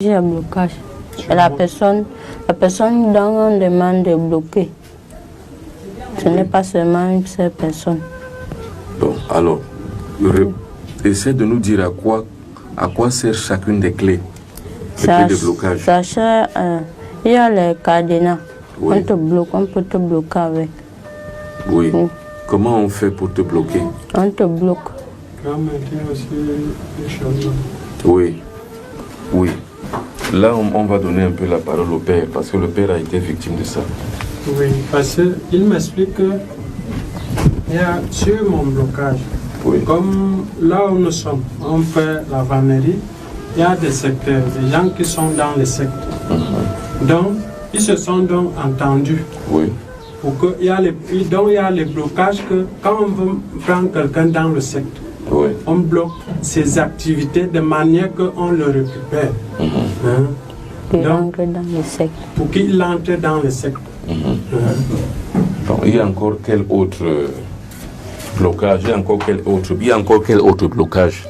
J'ai un blocage. Et la personne dont on demande de bloquer, ce n'est pas seulement une seule personne. Bon, alors, essaie de nous dire à quoi sert chacune des clés. Les clés de blocage. Ça sert, il y a les cadenas. Oui. On peut te bloquer avec. Oui. Comment on fait pour te bloquer? On te bloque. Oui. Oui. Là, on va donner un peu la parole au père, parce que le père a été victime de ça. Oui, parce qu'il m'explique que il y a sur mon blocage, oui. Comme là où nous sommes, on fait la vannerie, il y a des secteurs, des gens qui sont dans les secteurs. Donc, ils se sont donc entendus. Oui. Pour que, il y a les blocages que quand on veut prendre quelqu'un dans le secteur, oui. On bloque ses activités de manière qu'on le récupère. Il entre dans le secteur. Pour qu'il entre dans le secteur. Bon, il y a encore quel autre blocage? Il y a encore quel autre blocage?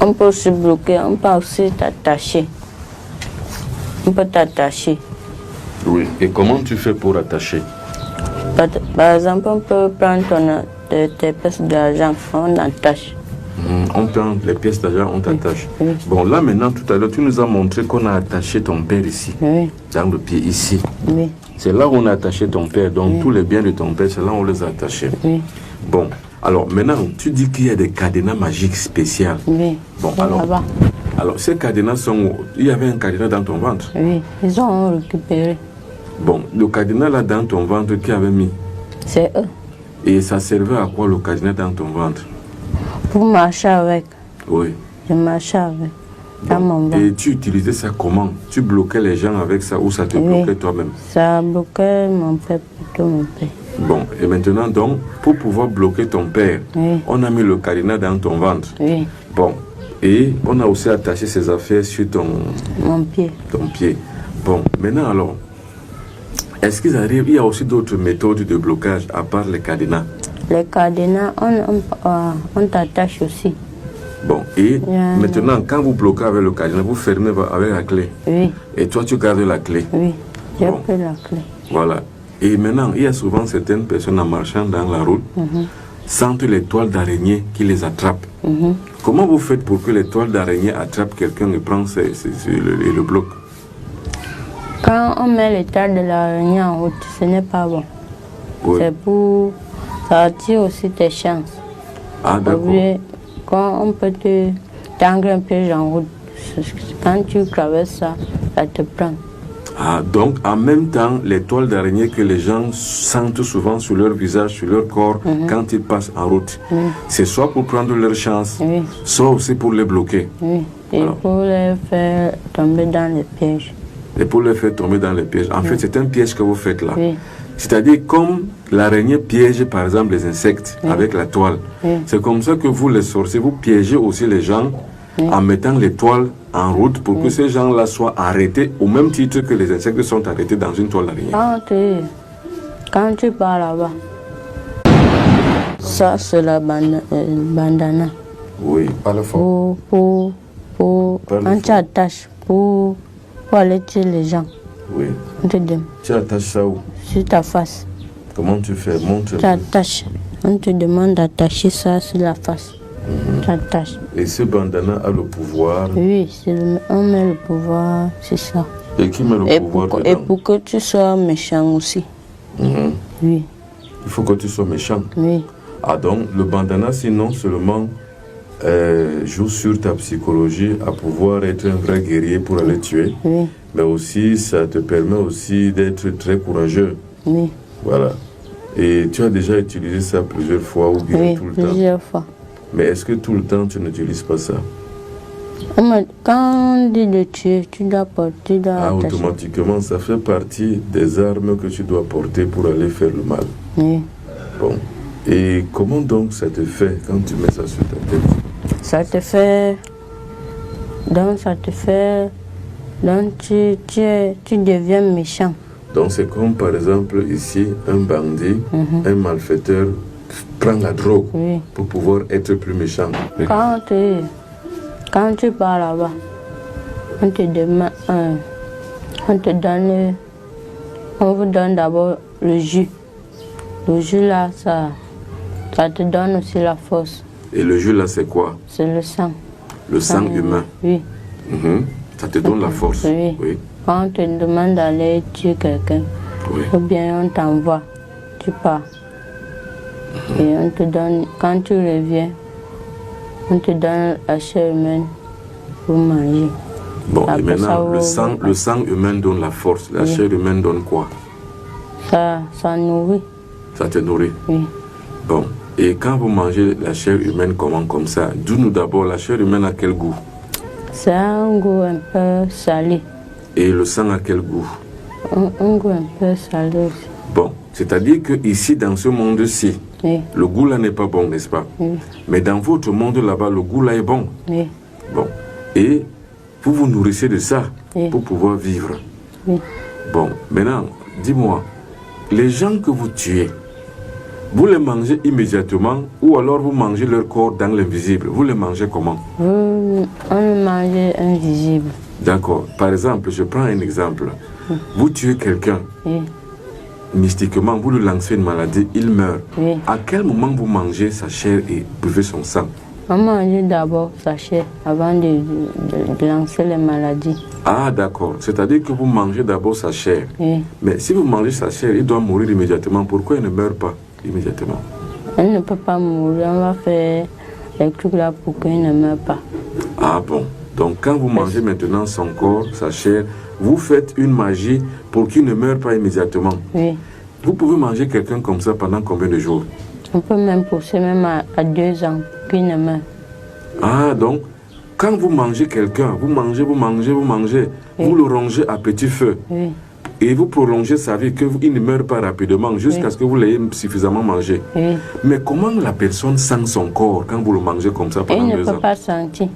On peut se bloquer, on peut aussi t'attacher. On peut t'attacher. Oui. Et comment tu fais pour attacher? Par exemple, on peut prendre tes pièces d'argent, on attache. On prend les pièces d'argent, on t'attache. Oui. Bon, là maintenant, tout à l'heure, tu nous as montré qu'on a attaché ton père ici, oui. Dans le pied ici. Oui. C'est là où on a attaché ton père, donc tous les biens de ton père, c'est là où on les a attachés. Oui. Bon, alors maintenant, tu dis qu'il y a des cadenas magiques spéciaux. Oui. Bon, là-bas. Alors, ces cadenas sont... Il y avait un cadenas dans ton ventre? Oui, ils ont récupéré. Bon, le cadenas là dans ton ventre, qui avait mis? C'est eux. Et ça servait à quoi le cadenas dans ton ventre? Pour marcher avec. Oui. Je marchais avec. Dans mon ventre. Et tu utilisais ça comment? Tu bloquais les gens avec ça ou ça te bloquait toi-même? Ça bloquait mon père, plutôt mon père. Bon, et maintenant donc, pour pouvoir bloquer ton père, on a mis le cadenas dans ton ventre. Oui. Bon, et on a aussi attaché ses affaires sur mon pied. Ton pied. Bon, maintenant alors, est-ce qu'il arrive, il y a aussi d'autres méthodes de blocage à part les cadenas? Les cadenas, on t'attache aussi. Bon, et maintenant, quand vous bloquez avec le cadenas, vous fermez avec la clé. Oui. Et toi, tu gardes la clé. Oui, j'ai pris la clé. Voilà. Et maintenant, il y a souvent certaines personnes en marchant dans la route, sentent les toiles d'araignée qui les attrapent. Comment vous faites pour que les toiles d'araignée attrapent quelqu'un et prennent et le bloquent? Quand on met les toiles de l'araignée en route, ce n'est pas bon. Oui. C'est pour... Ça attire aussi tes chances. Ah, d'accord. Quand on peut te tangler un piège en route, quand tu traverses ça, ça te prend. Ah, donc en même temps, les toiles d'araignée que les gens sentent souvent sur leur visage, sur leur corps, quand ils passent en route, c'est soit pour prendre leur chance, soit aussi pour les bloquer. Oui, et pour les faire tomber dans les pièges. Et pour les faire tomber dans les pièges. En fait, c'est un piège que vous faites là. Oui. C'est-à-dire comme l'araignée piège par exemple les insectes avec la toile. C'est comme ça que vous les sorciers, vous piégez aussi les gens en mettant les toiles en route pour que ces gens-là soient arrêtés au même titre que les insectes sont arrêtés dans une toile d'araignée. Quand tu pars là-bas, ça c'est la bandana. Oui, parle fort. Quand tu attaches, pour aller tuer les gens. Oui. Tu attaches ça où? Sur ta face. Comment tu fais? Montre. Tu attaches. On te demande d'attacher ça sur la face. Tu attaches. Et ce bandana a le pouvoir? Oui, on met le pouvoir, c'est ça. Et qui met le pouvoir dedans? Et pour que tu sois méchant aussi. Oui. Il faut que tu sois méchant? Oui. Ah donc, le bandana, sinon seulement joue sur ta psychologie à pouvoir être un vrai guerrier pour aller tuer. Oui. Mais aussi, ça te permet aussi d'être très courageux. Oui. Voilà. Et tu as déjà utilisé ça plusieurs fois ou bien tout le temps? Oui, plusieurs fois. Mais est-ce que tout le temps, tu n'utilises pas ça? Quand on dit de tuer, tu dois porter. Automatiquement, ça fait partie des armes que tu dois porter pour aller faire le mal. Oui. Bon. Et comment donc ça te fait quand tu mets ça sur ta tête? Ça te fait... Donc tu deviens méchant. Donc c'est comme par exemple ici, un bandit, un malfaiteur prend la drogue pour pouvoir être plus méchant. Quand Quand tu pars là-bas, on te demande, on te donne, on vous donne d'abord le jus. Le jus là, ça te donne aussi la force. Et le jus là, c'est quoi? C'est le sang. Le sang humain. Oui. Ça te donne la force. Oui. Oui. Quand on te demande d'aller tuer quelqu'un, Oui. ou bien on t'envoie, tu pars. Et on te donne, quand tu reviens, on te donne la chair humaine pour manger. Bon, et Après maintenant, ça, le sang humain donne la force. La chair humaine donne quoi? Ça nourrit. Ça te nourrit. Oui. Bon. Et quand vous mangez la chair humaine, comment comme ça? Dis-nous d'abord, la chair humaine a quel goût? C'est un goût un peu salé. Et le sang a quel goût? Un goût un peu salé aussi. Bon, c'est-à-dire que ici, dans ce monde-ci, Oui. le goût là n'est pas bon, n'est-ce pas? Oui. Mais dans votre monde là-bas, le goût là est bon. Oui. Bon. Et vous vous nourrissez de ça Oui. pour pouvoir vivre. Oui. Bon, maintenant, dis-moi, les gens que vous tuez, vous les mangez immédiatement ou alors vous mangez leur corps dans l'invisible? Vous les mangez comment? On le mange invisible. D'accord. Par exemple, je prends un exemple. Vous tuez quelqu'un, Oui. mystiquement, vous lui lancez une maladie, il meurt. Oui. À quel moment vous mangez sa chair et buvez son sang? On mange d'abord sa chair avant de lancer les maladies. Ah, d'accord. C'est-à-dire que vous mangez d'abord sa chair. Oui. Mais si vous mangez sa chair, il doit mourir immédiatement. Pourquoi il ne meurt pas immédiatement? Elle ne peut pas mourir. On va faire les trucs là pour qu'il ne meure pas. Ah bon. Donc quand vous mangez maintenant son corps, sa chair, vous faites une magie pour qu'il ne meure pas immédiatement. Oui. Vous pouvez manger quelqu'un comme ça pendant combien de jours? On peut même pousser même à 2 ans pour qu'il ne meure. Ah, donc, quand vous mangez quelqu'un, vous mangez, vous le rongez à petit feu. Oui. Et vous prolongez sa vie, qu'il ne meure pas rapidement, jusqu'à ce que vous l'ayez suffisamment mangé. Oui. Mais comment la personne sent son corps quand vous le mangez comme ça pendant Il ne 2 peut ans? pas sentir.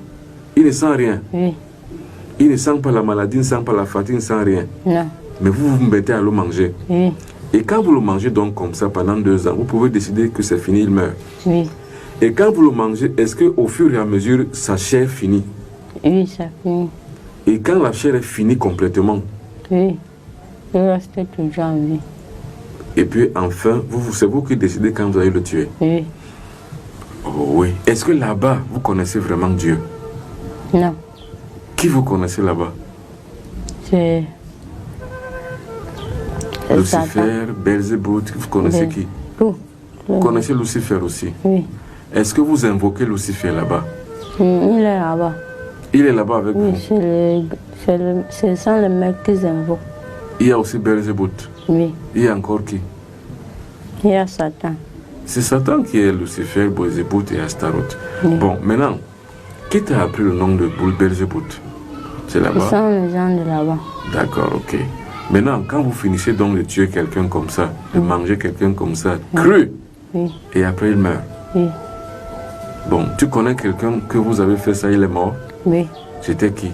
Il ne sent rien. Oui. Il ne sent pas la maladie, il ne sent pas la fatigue, il ne sent rien. Non. Mais vous vous mettez à le manger. Oui. Et quand vous le mangez donc comme ça pendant 2 ans, vous pouvez décider que c'est fini, il meurt. Oui. Et quand vous le mangez, est-ce qu'au fur et à mesure, sa chair finit? Oui, ça finit. Et quand la chair est finie complètement, Oui. Il reste toujours en vie. et puis enfin, c'est vous qui décidez quand vous allez le tuer. Oui. Oh oui. Est-ce que là-bas, vous connaissez vraiment Dieu? Non. Qui vous connaissez là-bas? C'est Lucifer, Satan. Belzébuth, vous connaissez qui? Tout. Vous connaissez Lucifer aussi? Oui. Est-ce que vous invoquez Lucifer là-bas? Il est là-bas. Il est là-bas avec Oui, vous? ce sont les mecs qui invoquent. Il y a aussi Belzébuth. Oui. Il y a encore qui? Il y a Satan. C'est Satan qui est Lucifer, Belzébuth et Astaroth. Oui. Bon, maintenant, qui t'a appris le nom de Belzébuth? C'est Ce là-bas? sont les gens de là-bas. D'accord, ok. Maintenant, quand vous finissez donc de tuer quelqu'un comme ça, de manger quelqu'un comme ça, cru, Oui. et après il meurt. Oui. Bon, tu connais quelqu'un que vous avez fait ça, il est mort? Oui. C'était qui?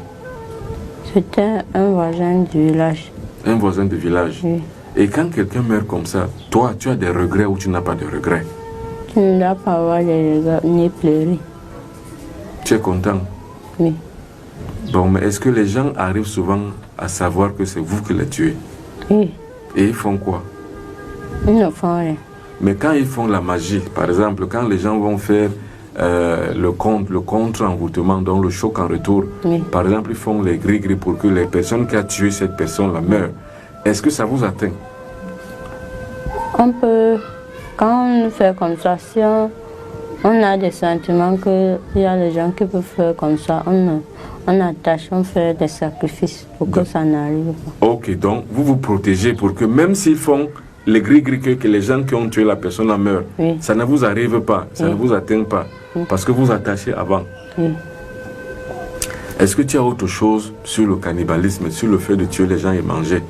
C'était un voisin du village. Un voisin du village. Oui. Et quand quelqu'un meurt comme ça, toi, tu as des regrets ou tu n'as pas de regrets? Tu ne dois pas avoir les regards ni pleurer. Tu es content? Oui. Bon, mais est-ce que les gens arrivent souvent à savoir que c'est vous qui les tuez? Oui. Et ils font quoi? Ils ne font rien. Mais quand ils font la magie, par exemple, quand les gens vont faire le contre-envoûtement, donc le choc en retour, Oui. par exemple, ils font les gris-gris pour que les personnes qui ont tué cette personne-là meurent. Est-ce que ça vous atteint? On peut, quand on fait comme ça, si on a des sentiments qu'il y a des gens qui peuvent faire comme ça, on attache, on fait des sacrifices pour que ça n'arrive pas. Ok, donc vous vous protégez pour que même s'ils font les gris-gris que les gens qui ont tué la personne meurent, Oui. ça ne vous arrive pas, ça Oui. ne vous atteint pas, parce que vous attachez avant. Oui. Est-ce que tu as autre chose sur le cannibalisme, sur le fait de tuer les gens et manger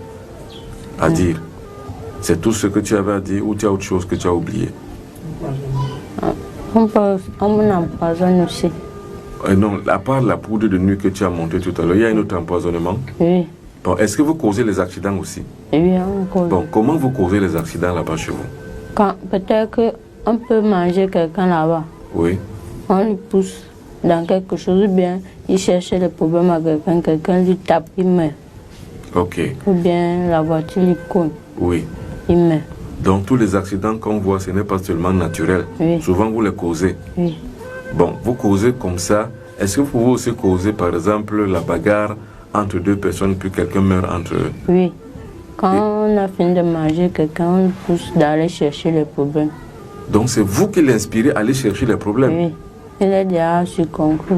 à dire? C'est tout ce que tu avais à dire ou tu as autre chose que tu as oublié? On empoisonne aussi. Non, à part la poudre de nuit que tu as montée tout à l'heure, il y a un autre empoisonnement. Oui. Bon, est-ce que vous causez les accidents aussi? Oui, on cause. Bon, comment vous causez les accidents là-bas chez vous? Peut-être qu'on peut manger quelqu'un là-bas. Oui. On lui pousse dans quelque chose, ou bien il cherche le problème à quelqu'un, quelqu'un lui tape, il meurt. Ok. Ou bien la voiture lui cogne, Oui. il meurt. Donc tous les accidents qu'on voit, ce n'est pas seulement naturel. Oui. Souvent vous les causez. Oui. Bon, vous causez comme ça. Est-ce que vous pouvez aussi causer par exemple la bagarre entre deux personnes puis quelqu'un meurt entre eux? Oui. Quand on a fini de manger, quelqu'un on le pousse d'aller chercher les problèmes. Donc c'est vous qui l'inspirez à aller chercher les problèmes. Oui. Il est déjà surconclu.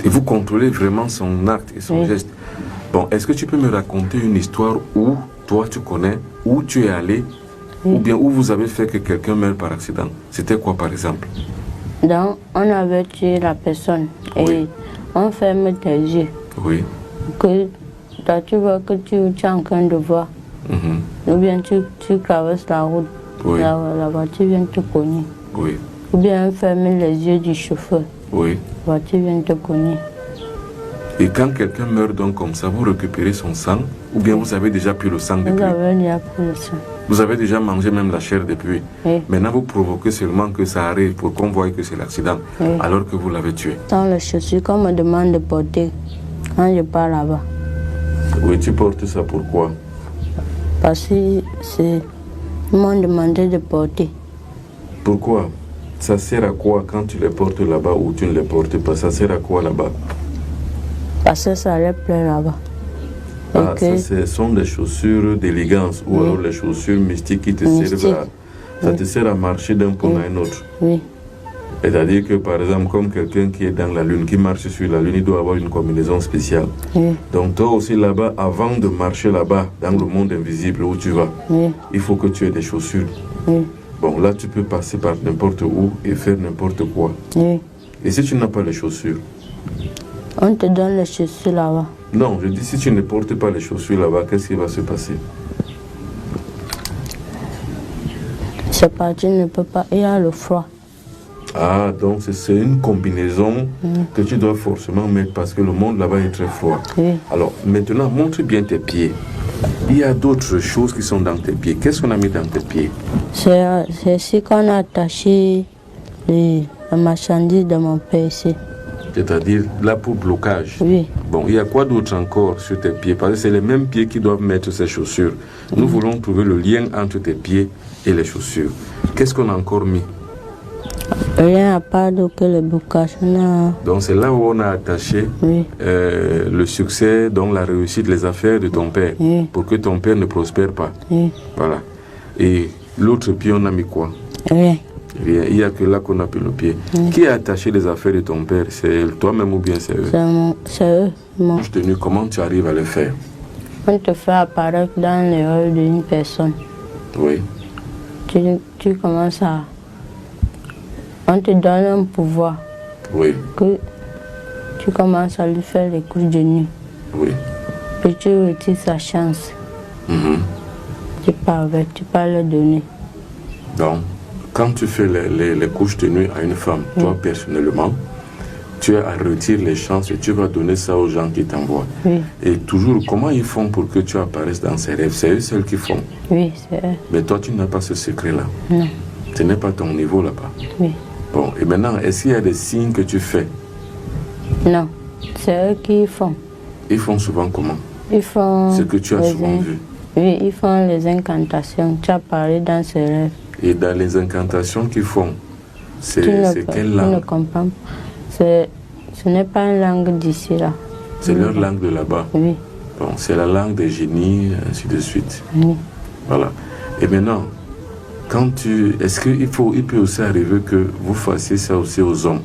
Et vous contrôlez vraiment son acte et son Oui. geste. Bon, est-ce que tu peux me raconter une histoire où toi tu connais, où tu es allé, ou bien où vous avez fait que quelqu'un meure par accident? C'était quoi par exemple? Donc, on avait tué la personne et Oui. on ferme tes yeux. Oui. Que toi, tu vois que tu es en train de voir. Mhm. Ou bien tu traverses la route, Oui. la voiture vient te cogner. Oui. Ou bien on ferme les yeux du chauffeur, Oui. la voiture vient te cogner. Et quand quelqu'un meurt donc comme ça, vous récupérez son sang, ou bien vous avez déjà pris le sang Vous depuis? avez déjà pris le sang. Vous avez déjà mangé même la chair depuis. Oui. Maintenant, vous provoquez seulement que ça arrive pour qu'on voie que c'est l'accident, Oui. alors que vous l'avez tué. Sans les chaussures qu'on me demande de porter quand je pars là-bas. Oui, tu portes ça pourquoi? Parce que ils m'ont demandé de porter. Pourquoi? Ça sert à quoi quand tu les portes là-bas ou tu ne les portes pas? Ça sert à quoi là-bas? Parce que ça allait plaire là-bas. Et Ah, que- ça, ce sont des chaussures d'élégance ou Oui. alors les chaussures mystiques qui te Mystique. servent à... Ça Oui. te sert à marcher d'un point à un autre. Oui, C'est-à-dire que, par exemple, comme quelqu'un qui est dans la Lune, qui marche sur la Lune, il doit avoir une combinaison spéciale. oui, Donc toi aussi là-bas, avant de marcher là-bas, dans le monde invisible où tu vas, oui, il faut que tu aies des chaussures. oui, Bon, là, tu peux passer par n'importe où et faire n'importe quoi. oui. Et si tu n'as pas les chaussures? On te donne les chaussures là-bas. Non, je dis, si tu ne portes pas les chaussures là-bas, qu'est-ce qui va se passer? C'est parti, ne peut pas. Il y a le froid. Ah, donc c'est une combinaison que tu dois forcément mettre parce que le monde là-bas est très froid. Oui. Alors, maintenant, montre bien tes pieds. Il y a d'autres choses qui sont dans tes pieds. Qu'est-ce qu'on a mis dans tes pieds? C'est ici qu'on a attaché la marchandise de mon père ici. C'est-à-dire là pour blocage. Oui. Bon, il y a quoi d'autre encore sur tes pieds? Parce que c'est les mêmes pieds qui doivent mettre ces chaussures. Nous voulons trouver le lien entre tes pieds et les chaussures. Qu'est-ce qu'on a encore mis? Rien à part que le blocage. On a... Donc c'est là où on a attaché Oui. le succès, donc la réussite, les affaires de ton père, Oui. pour que ton père ne prospère pas. Oui. Voilà. Et l'autre pied, on a mis quoi? Rien. Rien. Il n'y a que là qu'on a pris le pied. Qui a attaché les affaires de ton père? C'est toi-même ou bien c'est eux? C'est eux. Mon... Je tenu, comment tu arrives à le faire? On te fait apparaître dans les rôles d'une personne. Oui. Tu commences à... On te donne un pouvoir Oui. que tu commences à lui faire les coups de nuit. Oui. Puis tu retires sa chance. Mhm. Tu peux le donner. Donc, quand tu fais les couches de nuit à une femme, toi personnellement, tu as à retirer les chances et tu vas donner ça aux gens qui t'envoient. Oui. Et toujours, comment ils font pour que tu apparaisses dans ces rêves? C'est eux seuls qui font. Oui, c'est eux. Mais toi, tu n'as pas ce secret-là. Non. Ce n'est pas ton niveau là-bas. Oui. Bon, et maintenant, est-ce qu'il y a des signes que tu fais? Non. C'est eux qui font. Ils font souvent comment? Ils font... Ce que tu as les souvent vu. Oui, ils font les incantations. Tu as parlé dans ces rêves. Et dans les incantations qu'ils font, c'est Tu ne quelle tu ne langue? comprends pas. Ce n'est pas une langue d'ici là. C'est leur langue de là-bas. Oui. Bon, c'est la langue des génies, ainsi de suite. Oui. Voilà. Et maintenant, est-ce qu'il peut aussi arriver que vous fassiez ça aussi aux hommes?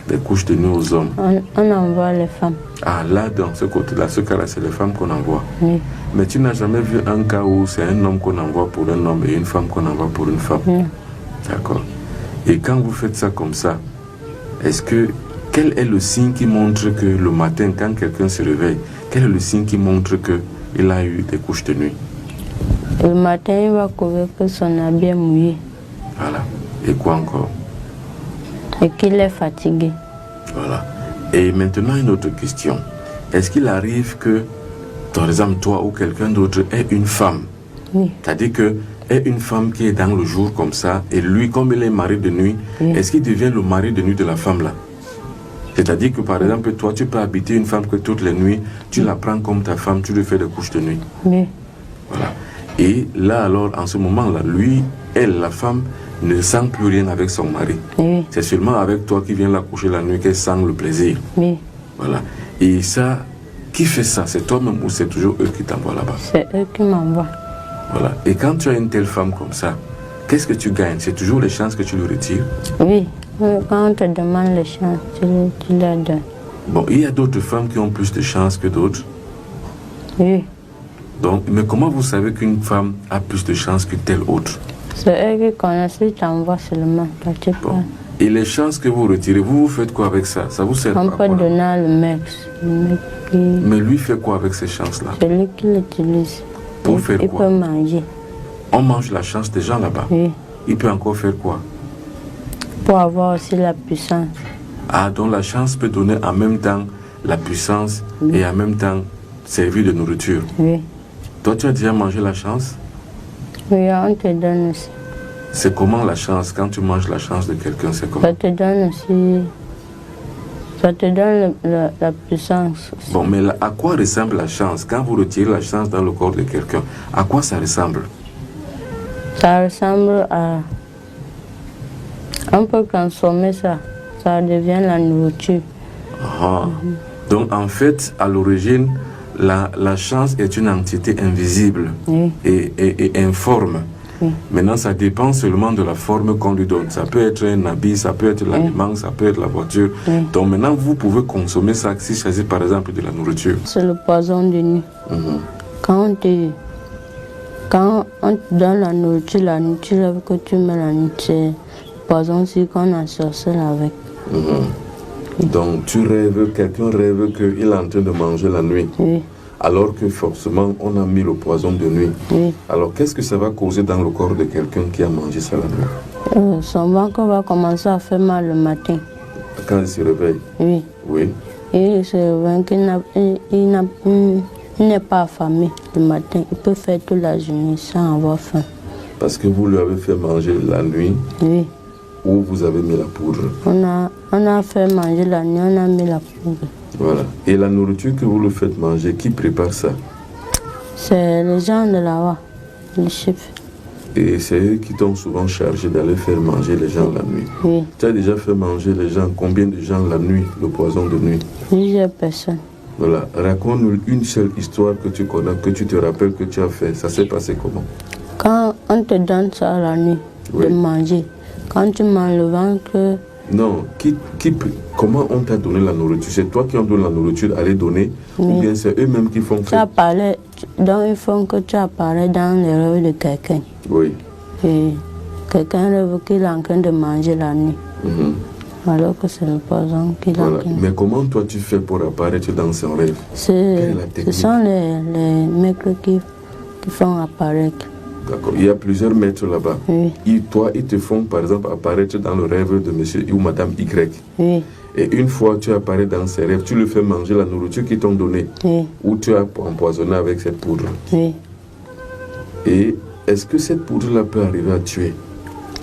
Des couches de nuit aux hommes? On envoie les femmes. Ah, là, dans ce côté-là, ce cas-là, c'est les femmes qu'on envoie. Oui. Mais tu n'as jamais vu un cas où c'est un homme qu'on envoie pour un homme et une femme qu'on envoie pour une femme? Non. D'accord. Et quand vous faites ça comme ça, quel est le signe qui montre que le matin, quand quelqu'un se réveille, quel est le signe qui montre qu'il a eu des couches de nuit? Le matin, il va couvrir que son habit est mouillé Voilà. Et quoi encore? et qu'il est fatigué. Voilà. Et maintenant, une autre question. Est-ce qu'il arrive que, par exemple, toi ou quelqu'un d'autre ait une femme? Oui. C'est-à-dire que est une femme qui est dans le jour comme ça, et lui, comme il est mari de nuit, est-ce qu'il devient le mari de nuit de la femme là? C'est-à-dire que par exemple, toi, tu peux habiter une femme que toutes les nuits, tu la prends comme ta femme, tu lui fais des couches de nuit. Oui. Voilà. Et là, alors, en ce moment-là, lui, elle, la femme, ne sent plus rien avec son mari. Oui. C'est seulement avec toi qui viens la coucher la nuit qu'elle sent le plaisir. Oui. Voilà. Et ça, qui fait ça? C'est toi-même ou c'est toujours eux qui t'envoient là-bas? C'est eux qui m'envoient. Voilà. Et quand tu as une telle femme comme ça, qu'est-ce que tu gagnes? C'est toujours les chances que tu lui retires? Oui. Quand on te demande les chances, tu leur donnes. Bon, il y a d'autres femmes qui ont plus de chances que d'autres. Oui. Donc, mais comment vous savez qu'une femme a plus de chances que telle autre? C'est eux qui connaissent, ils t'envoient seulement. Toi, tu Bon. parles. Et les chances que vous retirez, vous faites quoi avec ça? Ça vous sert On à peut quoi? donner à le mec qui... Mais lui fait quoi avec ces chances-là? Celui qui l'utilise. Pour faire il quoi? peut manger. On mange la chance des gens là-bas. Oui. Il peut encore faire quoi? Pour avoir aussi la puissance. Ah, donc la chance peut donner en même temps la puissance et en même temps servir de nourriture. Oui. Toi, tu as déjà mangé la chance? Oui, on te donne aussi. C'est comment la chance? Quand tu manges la chance de quelqu'un, c'est comment? Ça te donne aussi... Ça te donne la puissance aussi. Bon, mais à quoi ressemble la chance? Quand vous retirez la chance dans le corps de quelqu'un, à quoi ça ressemble? Ça ressemble à... On peut consommer ça. Ça devient la nourriture. Ah. Donc, en fait, à l'origine, la chance est une entité invisible Oui. et informe. Oui. Maintenant, ça dépend seulement de la forme qu'on lui donne. Ça peut être un habit, ça peut être l'aliment, ça peut être la voiture. Oui. Donc maintenant, vous pouvez consommer ça si il s'agit par exemple de la nourriture. C'est le poison de nuit. Mhm. Quand on te donne la nourriture que tu mets la nuit, c'est le poison aussi qu'on a sorcelé avec. Mhm. Donc tu rêves, quelqu'un rêve qu'il est en train de manger la nuit. Oui. Alors que forcément, on a mis le poison de nuit. Oui. Alors qu'est-ce que ça va causer dans le corps de quelqu'un qui a mangé ça la nuit? Son ventre va commencer à faire mal le matin. Quand il se réveille? Oui. Oui. Et il se réveille qu'il n'est pas affamé le matin. Il peut faire toute la journée sans avoir faim. Parce que vous lui avez fait manger la nuit Oui. ou vous avez mis la poudre. On a fait manger la nuit, on a mis la poudre. Voilà. Et la nourriture que vous lui faites manger, qui prépare ça? C'est les gens de là-bas, les chefs. Et c'est eux qui t'ont souvent chargé d'aller faire manger les gens la nuit. Oui. Tu as déjà fait manger les gens, combien de gens la nuit, le poison de nuit? Plusieurs personnes. Voilà. Raconte-nous une seule histoire que tu connais, que tu te rappelles que tu as fait. Ça s'est passé comment? Quand on te donne ça la nuit, Oui. de manger, quand tu manges le ventre, Non. Comment on t'a donné la nourriture? C'est toi qui en donnes la nourriture à les donner ou bien c'est eux-mêmes qui font tu faire? apparais, donc il faut que tu apparais dans les rêves de quelqu'un. Oui. Et quelqu'un rêve qu'il est en train de manger la nuit, Mhm. alors que c'est le poison qu'il est en Voilà. train de... Mais comment toi tu fais pour apparaître dans son rêve? Quelle est la Ce technique? sont les mecs qui font apparaître. D'accord. Il y a plusieurs maîtres là-bas. Oui. Ils te font par exemple apparaître dans le rêve de monsieur ou madame Y. Oui, Et une fois tu apparais dans ses rêves, tu lui fais manger la nourriture qu'ils t'ont donnée. oui, Ou tu as empoisonné avec cette poudre. oui, Et est-ce que cette poudre-là peut arriver à tuer?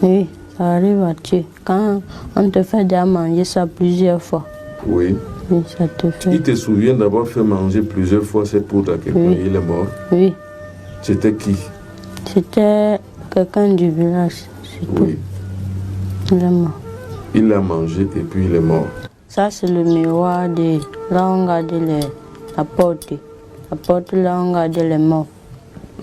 oui, ça arrive à tuer. Quand on te fait déjà manger ça plusieurs fois, Oui. oui, ça te fait. Il te souvient d'avoir fait manger plusieurs fois cette poudre à quelqu'un Oui. et il est mort? Oui, C'était qui? c'était quelqu'un du village, c'est tout. Oui. Il est mort. Il l'a mangé et puis il est mort. Ça, c'est le miroir de là où on garde la porte. La porte là où on garde les morts.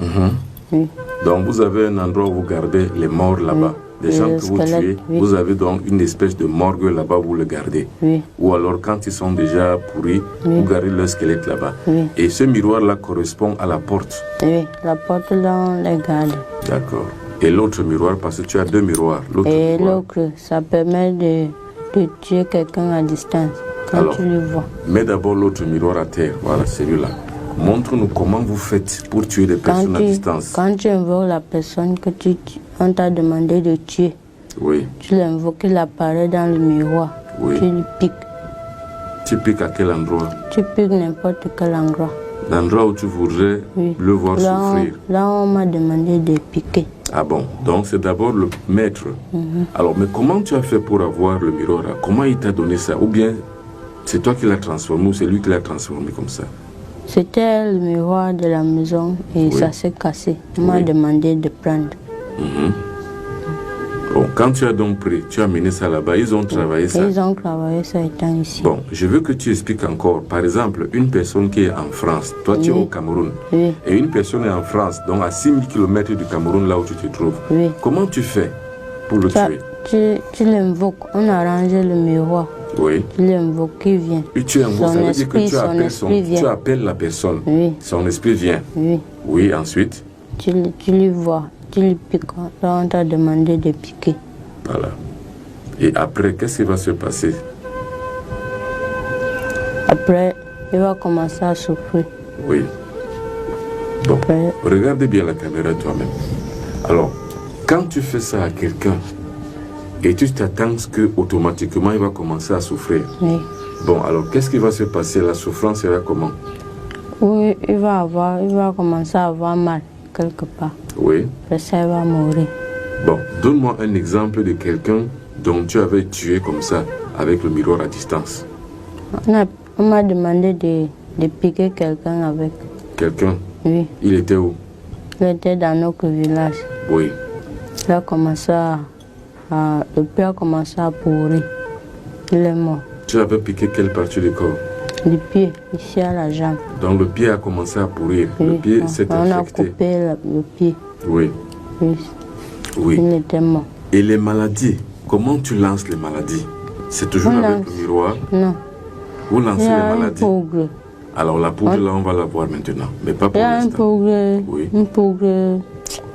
Mhm. Oui, Donc vous avez un endroit où vous gardez les morts là-bas. Des Et gens le que vous squelette, tuez, oui. vous avez donc une espèce de morgue là-bas où vous le gardez. oui, Ou alors quand ils sont déjà pourris, vous gardez leur squelette là-bas. oui, Et ce miroir-là correspond à la porte. oui. La porte là, on les garde. D'accord. Et l'autre miroir, parce que tu as deux miroirs. L'autre Et miroir. l'autre, ça permet de tuer quelqu'un à distance quand Alors. tu le vois. Mets d'abord l'autre miroir à terre. Voilà, celui-là. Montre-nous comment vous faites pour tuer des personnes à distance. Quand tu invoques la personne que on t'a demandé de tuer, Oui. tu l'invoques, il apparaît dans le miroir. Oui. Tu lui piques. Tu piques à quel endroit? Tu piques n'importe quel endroit. L'endroit où tu voudrais le voir souffrir. Là, on m'a demandé de piquer. Ah bon, donc c'est d'abord le maître. Alors, mais comment tu as fait pour avoir le miroir là? Comment il t'a donné ça? Ou bien c'est toi qui l'as transformé ou c'est lui qui l'a transformé comme ça? C'était le miroir de la maison et ça s'est cassé. On m'a demandé de prendre. Bon, quand tu as donc pris, tu as amené ça là-bas, ils ont travaillé ça. Ils ont travaillé ça étant ici. Bon, je veux que tu expliques encore. Par exemple, une personne qui est en France, toi tu es au Cameroun, et une personne est en France, donc à 6000 km du Cameroun, là où tu te trouves. Comment tu fais pour le tuer? Tu l'invoques, on a rangé le miroir. Oui. Tu l'invoques, il vient. Et tu invoques, ça veut dire que tu appelles la personne. Son esprit vient. Oui, ensuite. Tu lui vois. Tu lui piques. Là, on t'a demandé de piquer. Voilà. Et après, qu'est-ce qui va se passer? Après, il va commencer à souffrir. Oui. Bon, après, regardez bien la caméra toi-même. Alors, quand tu fais ça à quelqu'un, et tu t'attends qu'automatiquement il va commencer à souffrir. Bon, alors, qu'est-ce qui va se passer? La souffrance sera comment? Oui, il va commencer à avoir mal quelque part. Oui. Après ça, il va mourir. Bon, donne-moi un exemple de quelqu'un dont tu avais tué comme ça, avec le miroir à distance. On m'a demandé de piquer quelqu'un avec. Quelqu'un? Oui. Il était où? Il était dans notre village. Oui. Il a commencé le pied a commencé à pourrir. Il est mort. Tu avais piqué quelle partie du corps? Le pied, ici à la jambe. Donc le pied a commencé à pourrir. Oui. Le pied s'est infecté. On a coupé le pied. Oui. Oui. Il était mort. Et les maladies, comment tu lances les maladies? C'est toujours avec le miroir? Non. Vous lancez les maladies? Poudre. Alors la poudre, là, on va la voir maintenant. Mais pas pour l'instant. Une poudre,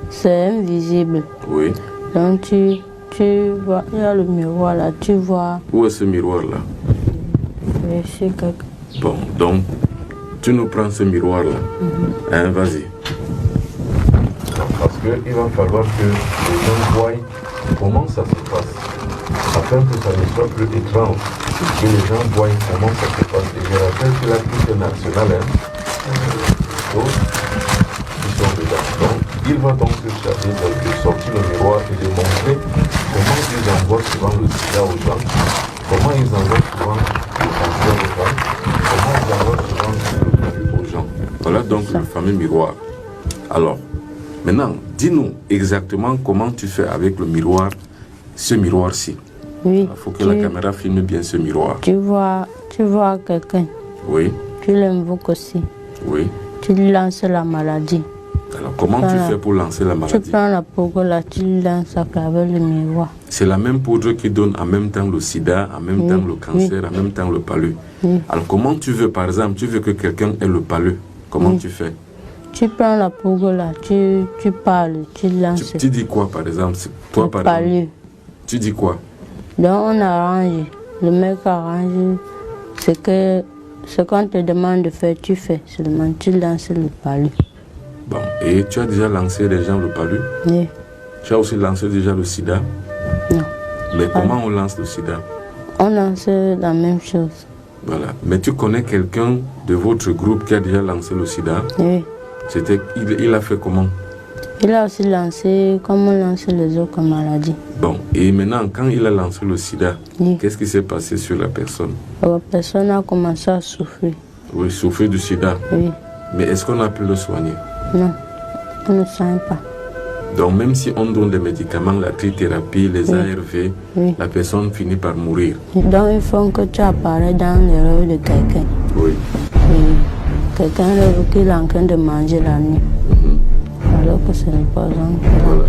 c'est invisible. Oui. Donc tu vois, il y a le miroir là, tu vois. Où est ce miroir là? Ici, bon, donc, tu nous prends ce miroir là. Hein, vas-y. Parce qu'il va falloir que les gens voient comment ça se passe. Afin que ça ne soit plus étrange. Que les gens voient comment ça se passe. Et je rappelle que la culture nationale, donc, ils sont dedans. Donc, il va donc se charger de sortir le miroir et de montrer comment ils envoient souvent le sida aux gens, comment ils envoient souvent le cancer aux gens, comment ils envoient souvent le palu aux gens. Voilà donc le fameux miroir. Alors, maintenant, dis-nous exactement comment tu fais avec le miroir, ce miroir-ci. Oui. Il faut que la caméra filme bien ce miroir. Tu vois quelqu'un. Oui. Tu l'invoques aussi. Oui. Tu lances la maladie. Alors, comment tu fais pour lancer la maladie? Tu prends la poudre là, tu lances avec le miroir. C'est la même poudre qui donne en même temps le sida, en même temps le cancer, en même temps le palu. Alors, comment tu veux, par exemple, tu veux que quelqu'un ait le palu? Comment tu fais? Tu prends la poudre là, tu parles, tu lances. Tu dis quoi, par exemple? Toi, par exemple, tu dis quoi? Donc, on arrange. Le mec arrange. Ce qu'on te demande de faire, tu fais. Seulement, tu lances le palu. Bon, et tu as déjà lancé les gens le palu? Oui. Tu as aussi lancé déjà le sida? Non. Mais comment on lance le sida? On lance la même chose. Voilà. Mais tu connais quelqu'un de votre groupe qui a déjà lancé le sida? Oui. Il a fait comment? Il a aussi lancé comme on lance les autres maladies. Bon, et maintenant, quand il a lancé le sida, qu'est-ce qui s'est passé sur la personne? La personne a commencé à souffrir. Oui, souffrir du sida? Oui. Mais est-ce qu'on a pu le soigner? Non, on ne soigne pas. Donc même si on donne des médicaments, la trithérapie, les ARV, la personne finit par mourir. Donc il faut que tu apparaisses dans les rêves de quelqu'un. Oui. Quelqu'un rêve qu'il est en train de manger la nuit. Alors que ce n'est pas un. Voilà.